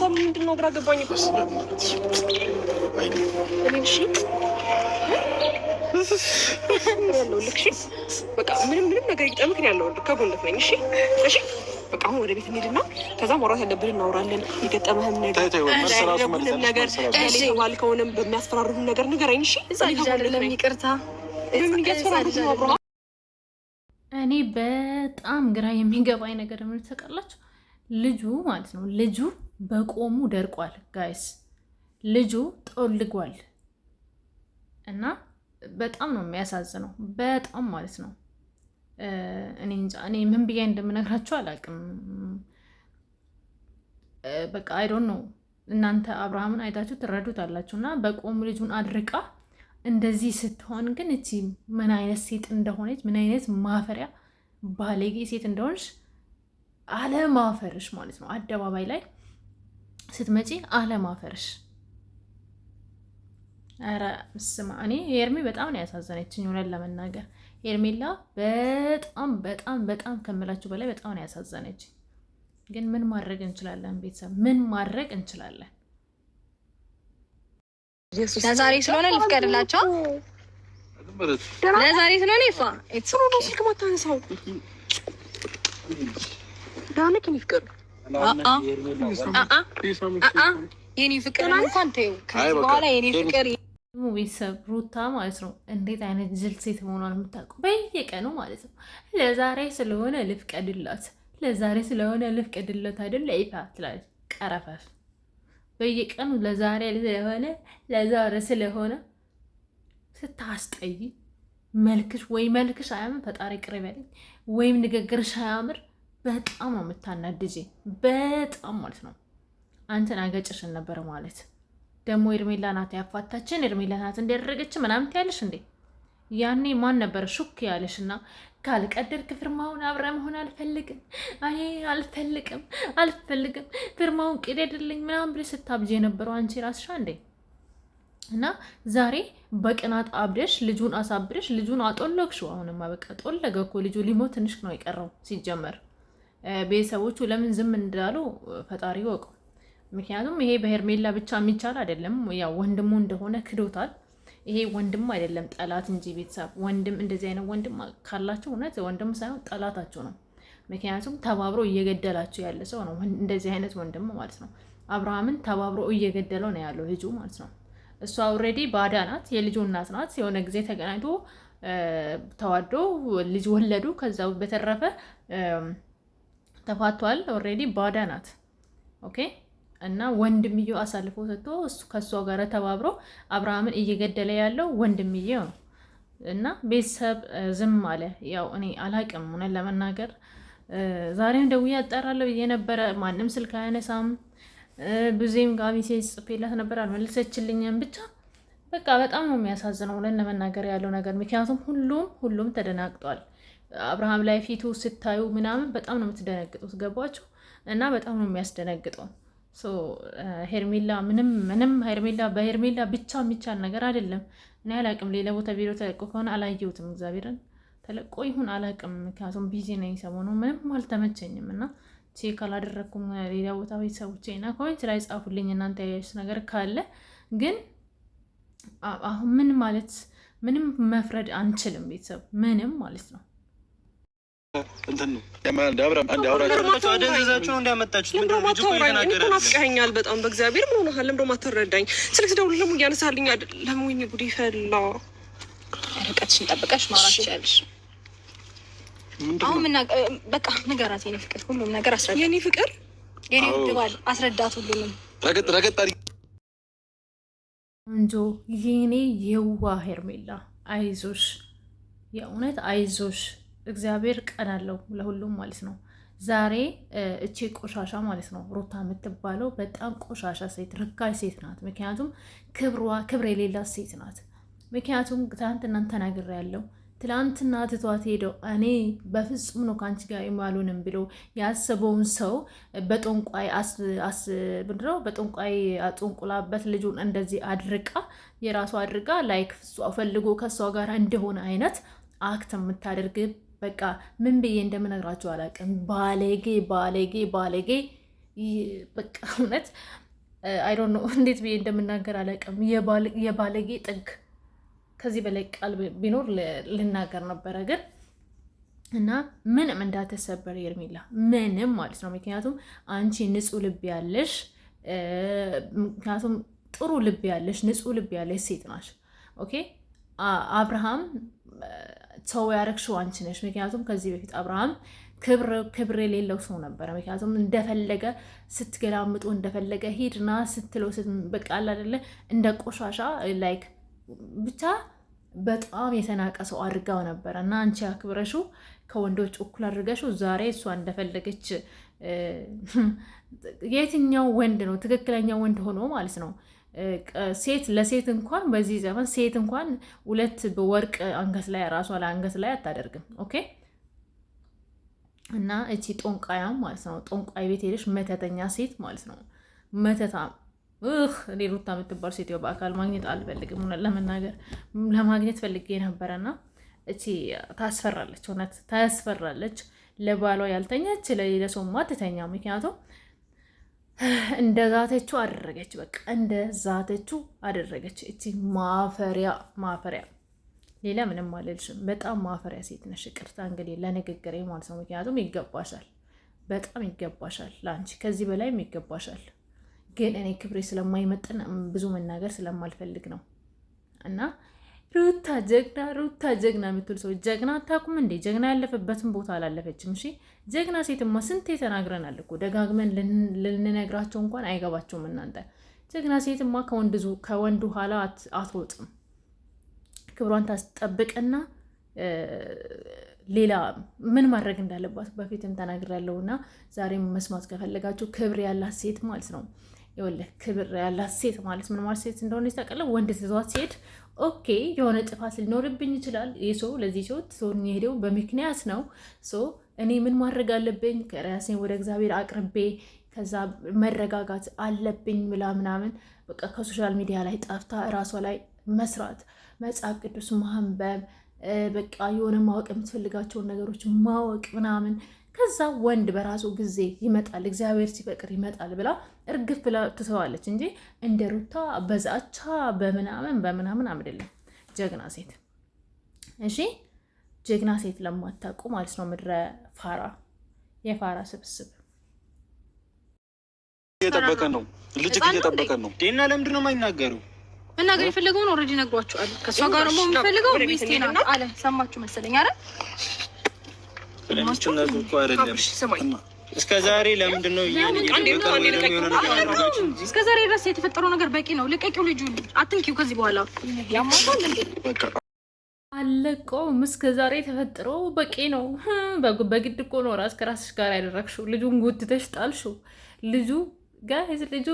ሀሳብ ምንድነው? ግራ ገባኝ እኮ እሺ ያለው ልክ እሺ በቃ ምንም ነገር ይጠምክን ያለው ከጎንህ ነኝ። እሺ እሺ በቃ አሁን ወደ ቤት እንሂድና ከዛ ማውራት ያለብን እናወራለን። የገጠመህም ነገር እሺ ባልከውንም በሚያስፈራሩህም ነገር ንገረኝ። እሺ እዛ ይዛለም ይቅርታ ምን እያስፈራሩህ ነው አብሮ? እኔ በጣም ግራ የሚገባኝ ነገር ምን ተቀላችሁ? ልጁ ማለት ነው ልጁ በቆሙ ደርቋል ጋይስ፣ ልጁ ጠልጓል እና በጣም ነው የሚያሳዝነው። በጣም ማለት ነው እኔ እንጃ እኔ ምን ብዬ እንደምነግራችሁ አላውቅም። በቃ አይ ዶንት ኖ እናንተ አብርሃምን አይታችሁ ትረዱታላችሁ። እና በቆሙ ልጁን አድርቃ እንደዚህ ስትሆን ግን እቺ ምን አይነት ሴት እንደሆነች ምን አይነት ማፈሪያ ባለጌ ሴት እንደሆነች አለማፈርሽ ማለት ነው። አደባባይ ላይ ስትመጪ አለማፈርሽ። ኧረ ስማ እኔ ሄርሜ በጣም ነው ያሳዘነችኝ እውነት ለመናገር ሄርሜላ በጣም በጣም በጣም ከምላችሁ በላይ በጣም ነው ያሳዘነችኝ። ግን ምን ማድረግ እንችላለን? ቤተሰብ ምን ማድረግ እንችላለን? ለዛሬ ስለሆነ ልፍቀድላቸው። ለዛሬ ስለሆነ ይፋ እትሩ ነው ስልክ ማታነሳው ዳንክ ይፍቀዱ የኔ ፍቅር እንኳን ተይው። ከዚህ በኋላ የኔ ፍቅር ቤተሰብ ሩታ ማለት ነው እንዴት አይነት ጅል ሴት መሆኗን የምታውቁ በየቀኑ ማለት ነው ለዛሬ ስለሆነ ልፍቀድላት፣ ለዛሬ ስለሆነ ልፍቀድላት አይደል ለይፋ ትላለች። ቀረፈፍ በየቀኑ ለዛሬ ስለሆነ ለዛሬ ስለሆነ ስታስጠይ መልክሽ ወይ መልክሽ አያምር ፈጣሪ ቅርብ ያለኝ ወይም ንግግርሽ አያምር። በጣም ነው የምታናድጂ በጣም ማለት ነው። አንተን አገጭሽን ነበር ማለት ደግሞ ኤርሜላ ናት ያፋታችን ኤርሜላ ናት እንዲያደረገች ምናምን ትያለሽ እንዴ? ያኔ ማን ነበር ሹክ ያለሽና ካልቀደድክ ፊርማውን አብረ መሆን አልፈልግም አይ አልፈልግም ፊርማውን ቅደድልኝ ምናምን ብለሽ ስታብጂ የነበረው አንቺ ራስሽ እንዴ? እና ዛሬ በቅናት አብደሽ ልጁን አሳብደሽ ልጁን አጦለግሽው። አሁንማ በቃ ጦለገ እኮ ልጁ ሊሞት ትንሽ ነው የቀረው። ሲጀመር ቤተሰቦቹ ለምን ዝም እንዳሉ ፈጣሪ ወቀው። ምክንያቱም ይሄ በሄርሜላ ብቻ የሚቻል አይደለም። ያው ወንድሙ እንደሆነ ክዶታል። ይሄ ወንድም አይደለም ጠላት እንጂ ቤተሰብ ወንድም እንደዚህ አይነት ወንድም ካላችሁ እውነት ወንድም ሳይሆን ጠላታችሁ ነው። ምክንያቱም ተባብሮ እየገደላችሁ ያለ ሰው ነው እንደዚህ አይነት ወንድም ማለት ነው። አብርሃምን ተባብሮ እየገደለው ነው ያለው ልጁ ማለት ነው። እሷ ኦልሬዲ ባዳ ናት፣ የልጁ እናት ናት። የሆነ ጊዜ ተገናኝቶ ተዋዶ ልጅ ወለዱ። ከዛ በተረፈ ተፋቷል። ኦልሬዲ ባዳ ናት። ኦኬ እና ወንድምየው አሳልፎ ሰጥቶ ከሷ ጋር ተባብሮ አብርሃምን እየገደለ ያለው ወንድምየው ነው። እና ቤተሰብ ዝም አለ። ያው እኔ አላቅም ሆነን ለመናገር ዛሬም ደውዬ አጣራለሁ ብዬ ነበረ። ማንም ስልክ አያነሳም። ብዙም ጋር ሜሴጅ ጽፌላት ነበር አልመለሰችልኝም። ብቻ በቃ በጣም ነው የሚያሳዝነው ሆነን ለመናገር ያለው ነገር። ምክንያቱም ሁሉም ተደናግጧል። አብርሃም ላይ ፊቱ ስታዩ ምናምን በጣም ነው የምትደነግጡት። ገባችሁ? እና በጣም ነው የሚያስደነግጠው። ሄርሜላ ምንም ሄርሜላ በሄርሜላ ብቻ የሚቻል ነገር አይደለም። እኔ አላቅም ሌላ ቦታ ቢሮ ተለቆ ከሆነ አላየሁትም። እግዚአብሔርን ተለቆ ይሁን አላቅም። ምክንያቱም ቢዚ ነኝ ሰሞኑን ምንም አልተመቸኝም እና ቼክ አላደረኩም። ሌላ ቦታ ቤተሰቦቼ እና ኮሜንት ላይ ጻፉልኝ እናንተ ያያችሁት ነገር ካለ። ግን አሁን ምን ማለት ምንም መፍረድ አንችልም ቤተሰብ ምንም ማለት ነው። እንትን ነው አደንዘዛችሁ ነው እንዲያመጣችሁት። ምንድነው ልጅ እኮ እየተናገረ ናፍቀኸኛል በጣም በእግዚአብሔር ምን ሆነሃል? ለምንድነው የማትረዳኝ? ስልክ ደውል ለሙ እያነሳልኝ አይደለም። ወይኔ ጉድ ይፈላ። ርቀትሽን ጠብቀሽ ማውራት ትችያለሽ። አሁን በቃ ንገራት የኔ ፍቅር፣ ሁሉም ነገር አስረዳት። የኔ ፍቅር የኔ ድባል አስረዳት። ሁሉንም ረገጥ እንጆ የኔ የዋ ሄርሜላ አይዞሽ፣ የእውነት አይዞሽ። እግዚአብሔር ቀን አለው ለሁሉም ማለት ነው። ዛሬ እቺ ቆሻሻ ማለት ነው ሩታ የምትባለው በጣም ቆሻሻ ሴት፣ ርካሽ ሴት ናት። ምክንያቱም ክብር የሌላት ሴት ናት። ምክንያቱም ትናንትና ተናግሬያለሁ። ትላንትና ትቷት ሄደው እኔ በፍጹም ነው ከአንቺ ጋር የማሉንም ብሎ ያሰበውን ሰው በጠንቋይ አጥንቁላበት ልጁን እንደዚህ አድርቃ የራሷ አድርጋ ላይክ ፈልጎ ከሷ ጋር እንደሆነ አይነት አክት የምታደርግ በቃ ምን ብዬ እንደምነግራችሁ አላውቅም። ባለጌ በቃ እውነት አይ ዶንት ኖ እንዴት ብዬ እንደምናገር አላውቅም። የባለጌ ጥግ ከዚህ በላይ ቃል ቢኖር ልናገር ነበረ ግን እና ምንም እንዳተሰበር ሄርሜላ ምንም ማለት ነው። ምክንያቱም አንቺ ንጹህ ልብ ያለሽ ምክንያቱም ጥሩ ልብ ያለሽ ንጹህ ልብ ያለሽ ሴት ናሽ። ኦኬ አብርሃም ሰው ያረግሽው አንቺ ነሽ። ምክንያቱም ከዚህ በፊት አብርሃም ክብር የሌለው ሰው ነበረ። ምክንያቱም እንደፈለገ ስትገላምጡ እንደፈለገ ሂድና ስትለው በቃ አይደለ እንደ ቆሻሻ ላይክ ብቻ በጣም የተናቀ ሰው አድርጋው ነበረ እና አንቺ አክብረሽው ከወንዶች እኩል አድርገሽው ዛሬ እሷ እንደፈለገች የትኛው ወንድ ነው ትክክለኛው ወንድ ሆኖ ማለት ነው? ሴት ለሴት እንኳን በዚህ ዘመን ሴት እንኳን 2 በወርቅ አንገት ላይ ራሷ ላይ አንገት ላይ አታደርግም። ኦኬ እና እቺ ጦንቃያም ማለት ነው ጦንቃይ ቤት ሄደሽ መተተኛ ሴት ማለት ነው መተታም እኔ ሩታ የምትባል ሴትዮ በአካል ማግኘት አልፈልግም። ለመናገር ለማግኘት ፈልጌ ነበረና እቺ ታስፈራለች፣ እውነት ታስፈራለች። ለባሏ ያልተኛች ለሌላ ሰው ማትተኛ። ምክንያቱም እንደ ዛተችው አደረገች፣ በቃ እንደ ዛተችው አደረገች። እቺ ማፈሪያ ሌላ ምንም አልልሽም። በጣም ማፈሪያ ሴት ነሽ። ይቅርታ እንግዲህ ለንግግሬ ማለት ነው። ምክንያቱም ይገባሻል፣ በጣም ይገባሻል። ለአንቺ ከዚህ በላይም ይገባሻል። ግን እኔ ክብሬ ስለማይመጥን ብዙ መናገር ስለማልፈልግ ነው። እና ሩታ ጀግና የምትል ሰው ጀግና አታውቁም እንዴ? ጀግና ያለፈበትን ቦታ አላለፈችም። እሺ ጀግና ሴትማ ስንቴ ተናግረናል እኮ ደጋግመን ልንነግራቸው እንኳን አይገባቸውም እናንተ። ጀግና ሴትማ ከወንዱ ኋላ አትሮጥም። ክብሯን ታስጠብቅና ሌላ ምን ማድረግ እንዳለባት በፊትም ተናግሬያለሁ። እና ዛሬም መስማት ከፈለጋችሁ ክብር ያላት ሴት ማለት ነው። ይኸውልህ ክብር ያላት ሴት ማለት ምን ማለት ሴት እንደሆነ ይታወቃል። ወንድ ትዟት ሲሄድ ኦኬ የሆነ ጥፋት ሊኖርብኝ ይችላል። ሰው ለዚህ ሰው የሄደው በምክንያት ነው። እኔ ምን ማድረግ አለብኝ? ከራሴን ወደ እግዚአብሔር አቅርቤ ከዛ መረጋጋት አለብኝ ምናምን በቃ ከሶሻል ሚዲያ ላይ ጠፍታ እራሷ ላይ መስራት፣ መጽሐፍ ቅዱስ ማንበብ፣ በቃ የሆነ ማወቅ የምትፈልጋቸውን ነገሮች ማወቅ ምናምን ከዛ ወንድ በራሱ ጊዜ ይመጣል እግዚአብሔር ሲፈቅር ይመጣል ብላ እርግፍ ብላ ትተዋለች እንጂ እንደ ሩታ በዛቻ በምናምን አይደለም። ጀግና ሴት እሺ፣ ጀግና ሴት ለማታውቁ ማለት ነው ምድረ ፋራ የፋራ ስብስብ እየጠበቀ ነው። ልጅ እየጠበቀ ነው። ዴና ለምንድን ነው የማይናገሩ? መናገር የፈለገውን ኦልሬዲ ነግሯቸዋል። ከእሷ ጋር ደግሞ የሚፈልገው ሚስቴ ናት አለ። ሰማችሁ መሰለኝ አይደል? እስከ ዛሬ ለምንድን ነው እስከ ዛሬ ድረስ የተፈጠረው ነገር በቂ ነው። ልቀቂው፣ ልጁ አትንኪው። ከዚህ በኋላ ያማታል እንዴ? አለቀውም። እስከ ዛሬ የተፈጠረው በቂ ነው። በግድ እኮ ነው ራስ ከራስሽ ጋር ያደረግሽው። ልጁን ጉትተሽ ጣልሽው። ልጁ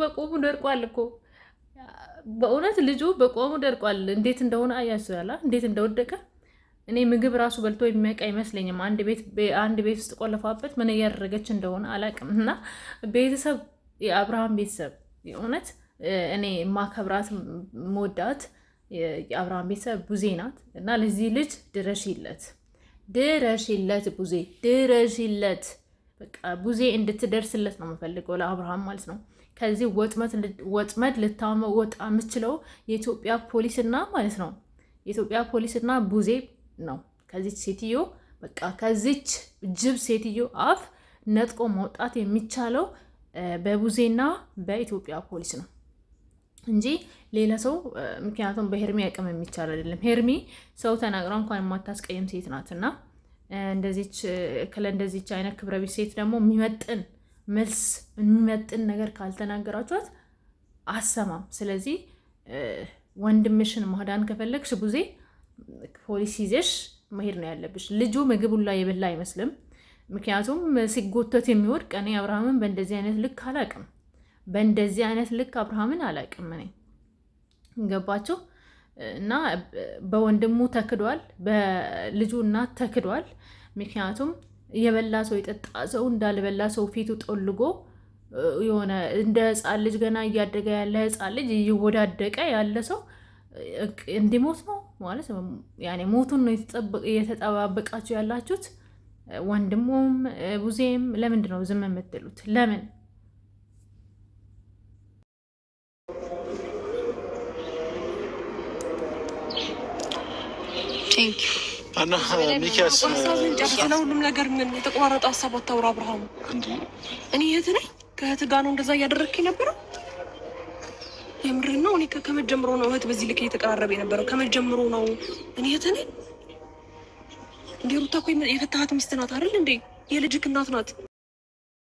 በቆሙ ደርቋል እኮ በእውነት ልጁ በቆሙ ደርቋል። እንዴት እንደሆነ አያስባላ እንዴት እንደወደቀ እኔ ምግብ ራሱ በልቶ የሚያውቅ አይመስለኝም። አንድ ቤት ውስጥ ቆለፋበት ምን እያደረገች እንደሆነ አላውቅም። እና ቤተሰብ የአብርሃም ቤተሰብ የእውነት እኔ ማከብራት መወዳት የአብርሃም ቤተሰብ ቡዜ ናት። እና ለዚህ ልጅ ድረሽለት ቡዜ ድረሽለት። በቃ ቡዜ እንድትደርስለት ነው የምፈልገው ለአብርሃም ማለት ነው። ከዚህ ወጥመድ ልታወጣ የምችለው የኢትዮጵያ ፖሊስና ማለት ነው የኢትዮጵያ ፖሊስና ቡዜ ነው። ከዚች ሴትዮ በቃ ከዚች ጅብ ሴትዮ አፍ ነጥቆ ማውጣት የሚቻለው በቡዜና በኢትዮጵያ ፖሊስ ነው እንጂ ሌላ ሰው። ምክንያቱም በሄርሚ አቅም የሚቻል አይደለም። ሄርሚ ሰው ተናግራ እንኳን የማታስቀየም ሴት ናት። እና እንደዚች አይነት ክብረቢስ ሴት ደግሞ የሚመጥን መልስ የሚመጥን ነገር ካልተናገራችኋት አሰማም። ስለዚህ ወንድምሽን ማዳን ከፈለግሽ ቡዜ ፖሊስ ይዘሽ መሄድ ነው ያለብሽ። ልጁ ምግቡን ላይ የበላ አይመስልም። ምክንያቱም ሲጎተት የሚወድቅ እኔ አብርሃምን በእንደዚህ አይነት ልክ አላቅም። በእንደዚህ አይነት ልክ አብርሃምን አላቅም እኔ ገባችሁ? እና በወንድሙ ተክዷል፣ በልጁ እናት ተክዷል። ምክንያቱም የበላ ሰው የጠጣ ሰው እንዳልበላ ሰው ፊቱ ጠልጎ የሆነ እንደ ህፃን ልጅ ገና እያደገ ያለ ህፃን ልጅ እየወዳደቀ ያለ ሰው እንዲሞት ነው ማለት ነው። ያኔ ሞቱን ነው እየተጠባበቃችሁ ያላችሁት። ወንድሙም ቡዜም ለምንድን ነው ዝም የምትሉት? ቴንክ ዩ እና ሚኪያስ ስለ ሁሉም ነገር ምን የተቆራረጠ ሀሳብ አታውራ አብርሃም። እኔ እህት ነኝ። ከእህት ጋር ነው እንደዛ እያደረግክ የነበረው? የምርህን ነው? እኔ ከመጀመሩ ነው እህት በዚህ ልክ እየተቀራረበ የነበረው ከመጀመሩ ነው። እኔ እህት ነኝ እንዴ? ሩታ እኮ የፈታሃት ሚስት ናት አይደል እንዴ? የልጅክ እናት ናት።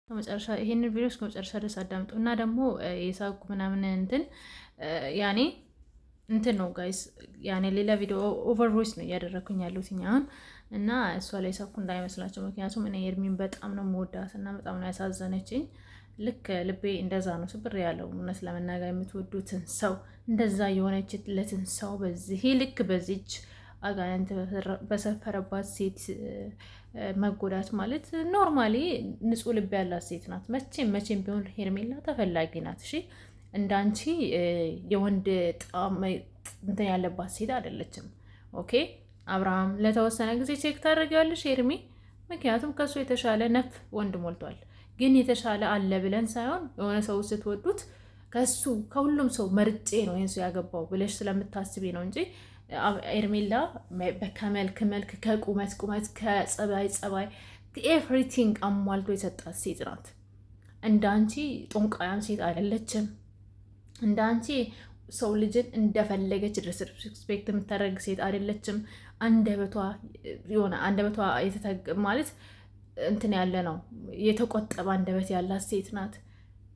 ከመጨረሻ ይሄንን ቪዲዮ እስከ መጨረሻ ድረስ አዳምጡ እና ደግሞ የሳቁ ምናምን እንትን ያኔ እንትን ነው ጋይስ፣ ያኔ ሌላ ቪዲዮ ኦቨር ቮይስ ነው እያደረግኩኝ ያሉት አሁን እና እሷ ላይ ሳኩ እንዳይመስላቸው። ምክንያቱም እኔ ኤርሚን በጣም ነው የምወዳት እና በጣም ነው ያሳዘነችኝ። ልክ ልቤ እንደዛ ነው ስብር ያለው። እውነት ለመናገር የምትወዱትን ሰው እንደዛ የሆነችለትን ሰው በዚህ ልክ በዚች አጋንንት በሰፈረባት ሴት መጎዳት ማለት ኖርማሊ ንጹሕ ልብ ያላት ሴት ናት። መቼም ቢሆን ሄርሜላ ተፈላጊ ናት። እሺ እንዳንቺ የወንድ ጣም እንትን ያለባት ሴት አይደለችም። ኦኬ አብርሃም ለተወሰነ ጊዜ ቼክ ታደርጊዋለሽ ሄርሜ፣ ምክንያቱም ከሱ የተሻለ ነፍ ወንድ ሞልቷል። ግን የተሻለ አለ ብለን ሳይሆን የሆነ ሰው ስትወዱት ከሱ ከሁሉም ሰው መርጬ ነው ይህን ሰው ያገባው ብለሽ ስለምታስቢ ነው እንጂ ሄርሜላ ከመልክ መልክ፣ ከቁመት ቁመት፣ ከጸባይ ጸባይ፣ ኤቭሪቲንግ አሟልቶ የሰጣት ሴት ናት። እንዳንቺ ጦንቃያም ሴት አይደለችም። እንዳንቺ ሰው ልጅን እንደፈለገች ድረስ ሪስፔክት የምታደርግ ሴት አይደለችም። አንደበቷ ማለት እንትን ያለ ነው፣ የተቆጠበ አንደበት ያላት ሴት ናት።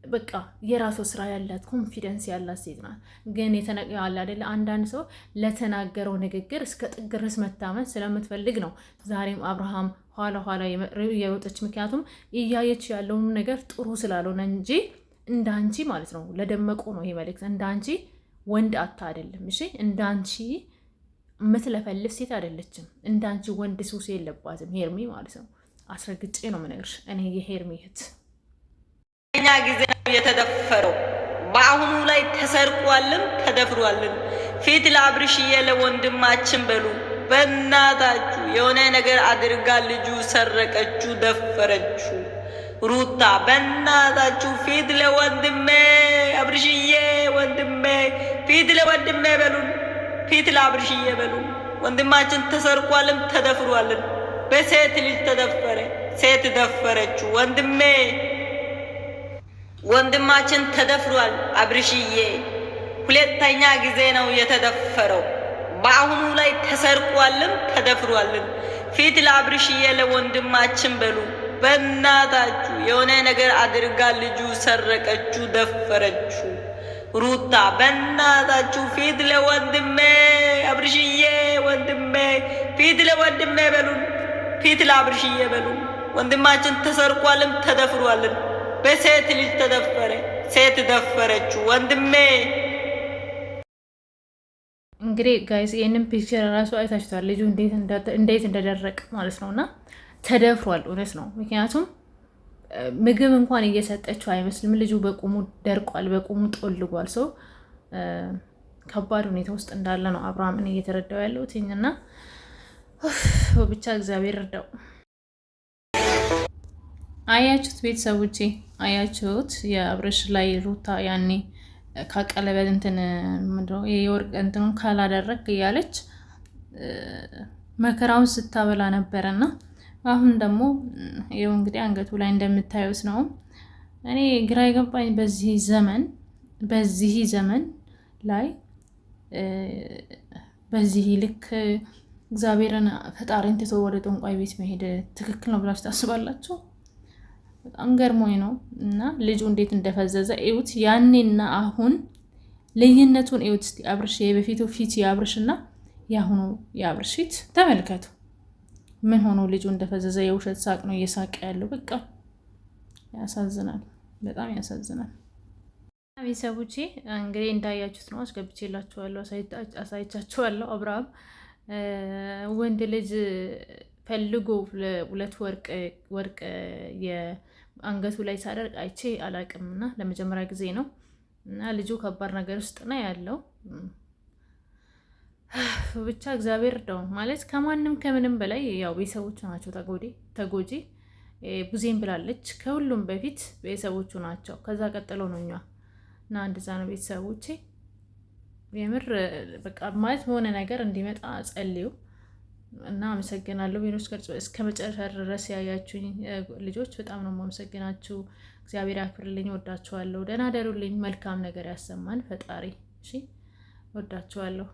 በቃ የራሷ ስራ ያላት ኮንፊደንስ ያላት ሴት ናት። ግን ያለ አይደለ አንዳንድ ሰው ለተናገረው ንግግር እስከ ጥግ ድረስ መታመን ስለምትፈልግ ነው ዛሬም አብርሃም ኋላ የወጠች። ምክንያቱም እያየች ያለውን ነገር ጥሩ ስላልሆነ እንጂ እንዳንቺ ማለት ነው። ለደመቁ ነው ይሄ መልእክት። እንዳንቺ ወንድ አታ አይደለም። እሺ እንዳንቺ የምትለፈልፍ ሴት አይደለችም። እንዳንቺ ወንድ ሱስ የለባትም ሄርሚ ማለት ነው። አስረግጬ ነው የምነግርሽ እኔ የሄርሚ እህት። እኛ ጊዜ ነው የተደፈረው፣ በአሁኑ ላይ ተሰርቋልን ተደፍሯልን። ፊት ለአብርሽዬ ለወንድማችን በሉ በእናታችሁ የሆነ ነገር አድርጋ ልጁ ሰረቀችሁ፣ ደፈረችሁ። ሩታ በእናታችሁ ፊት ለወንድሜ አብርሽዬ ወንድሜ ፊት ለወንድሜ በሉን፣ ፊት ለአብርሽዬ በሉን። ወንድማችን ተሰርቋልም ተደፍሯልን። በሴት ልጅ ተደፈረ፣ ሴት ደፈረችው። ወንድማችን ተደፍሯል። አብርሽዬ ሁለተኛ ጊዜ ነው የተደፈረው። በአሁኑ ላይ ተሰርቋልም ተደፍሯልን። ፊት ለአብርሽዬ ለወንድማችን በሉ በእናታችሁ የሆነ ነገር አድርጋ ልጁ ሰረቀችሁ፣ ደፈረችሁ። ሩታ በእናታችሁ ፊት ለወንድሜ አብርሽዬ ወንድሜ ፊት ለወንድሜ በሉን፣ ፊት ለአብርሽዬ በሉን። ወንድማችን ተሰርቋልም ተደፍሯልን። በሴት ልጅ ተደፈረ፣ ሴት ደፈረችው። ወንድሜ እንግዲህ ጋይስ ይህንን ፒክቸር ራሱ አይታችኋል። ልጁ እንዴት እንደደረቀ ማለት ነው። እና ተደፍሯል፣ እውነት ነው። ምክንያቱም ምግብ እንኳን እየሰጠችው አይመስልም። ልጁ በቁሙ ደርቋል፣ በቁሙ ጦልጓል። ሰው ከባድ ሁኔታ ውስጥ እንዳለ ነው አብርሃምን እየተረዳው ያለው እና ብቻ እግዚአብሔር እርዳው። አያችሁት ቤተሰቦቼ፣ አያችሁት የአብርሽ ላይ ሩታ ያኔ ካቀለበት እንትን ምንድነው የወርቅ እንትኑ ካላደረግ እያለች መከራውን ስታበላ ነበረና አሁን ደግሞ ይኸው እንግዲህ አንገቱ ላይ እንደምታዩት ነው። እኔ ግራ የገባኝ በዚህ ዘመን ላይ በዚህ ልክ እግዚአብሔርን ፈጣሪን ትቶ ወደ ጠንቋይ ቤት መሄድ ትክክል ነው ብላችሁ ታስባላችሁ? በጣም ገርሞኝ ነው። እና ልጁ እንዴት እንደፈዘዘ እዩት። ያኔና አሁን ልዩነቱን እዩት እስቲ። አብርሽ የበፊቱ ፊት የአብርሽና የአሁኑ የአብርሽ ፊት ተመልከቱ። ምን ሆኖ ልጁ እንደፈዘዘ የውሸት ሳቅ ነው እየሳቀ ያለው። በቃ ያሳዝናል፣ በጣም ያሳዝናል። ቤተሰቦቼ እንግዲህ እንዳያችሁት ነው፣ አስገብቼላችኋለሁ፣ አሳይቻችኋለሁ። አብርሃም ወንድ ልጅ ፈልጎ ሁለት ወርቅ የአንገቱ ላይ ሳደርግ አይቼ አላቅምና ለመጀመሪያ ጊዜ ነው። እና ልጁ ከባድ ነገር ውስጥ ነው ያለው። ብቻ እግዚአብሔር ነው ማለት ከማንም ከምንም በላይ ያው ቤተሰቦቹ ናቸው ተጎጂ። ቡዜን ብላለች፣ ከሁሉም በፊት ቤተሰቦቹ ናቸው፣ ከዛ ቀጥሎ ነው እኛ እና እንደዛ ነው ቤተሰቦቼ። የምር በቃ ማለት በሆነ ነገር እንዲመጣ ጸልዩ። እና አመሰግናለሁ። ቬኖስ ቅርጽ እስከ መጨረሻ ድረስ ያያችሁኝ ልጆች በጣም ነው የማመሰግናችሁ። እግዚአብሔር ያክብርልኝ። ወዳችኋለሁ። ደህና ደሩልኝ። መልካም ነገር ያሰማን ፈጣሪ። እሺ ወዳችኋለሁ።